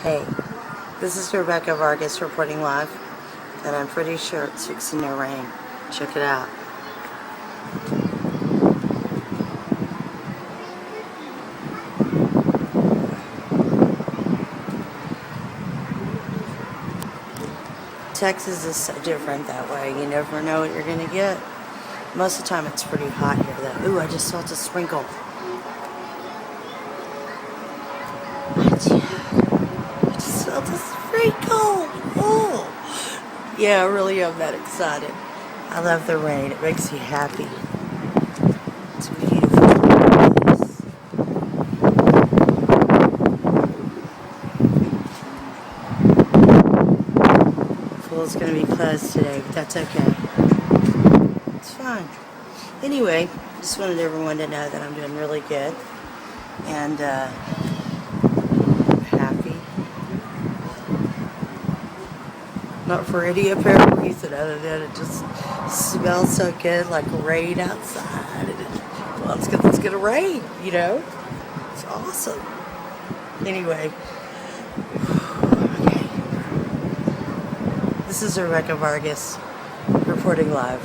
Hey, this is Rebecca Vargas reporting live, and I'm pretty sure it's fixing to rain. Check it out. Texas is so different that way. You never know what you're going to get. Most of the time it's pretty hot here though. Ooh, I just felt a sprinkle. I just felt a sprinkle. Oh, yeah, I really am that excited. I love the rain. It makes me happy. It's beautiful. Pool's gonna be closed today, but that's okay. It's fine. Anyway, just wanted everyone to know that I'm doing really good and happy. Not for any apparent reason other than it just smells so good, like rain outside. Well, it's gonna rain, you know? It's awesome. Anyway, okay. This is Rebecca Vargas reporting live.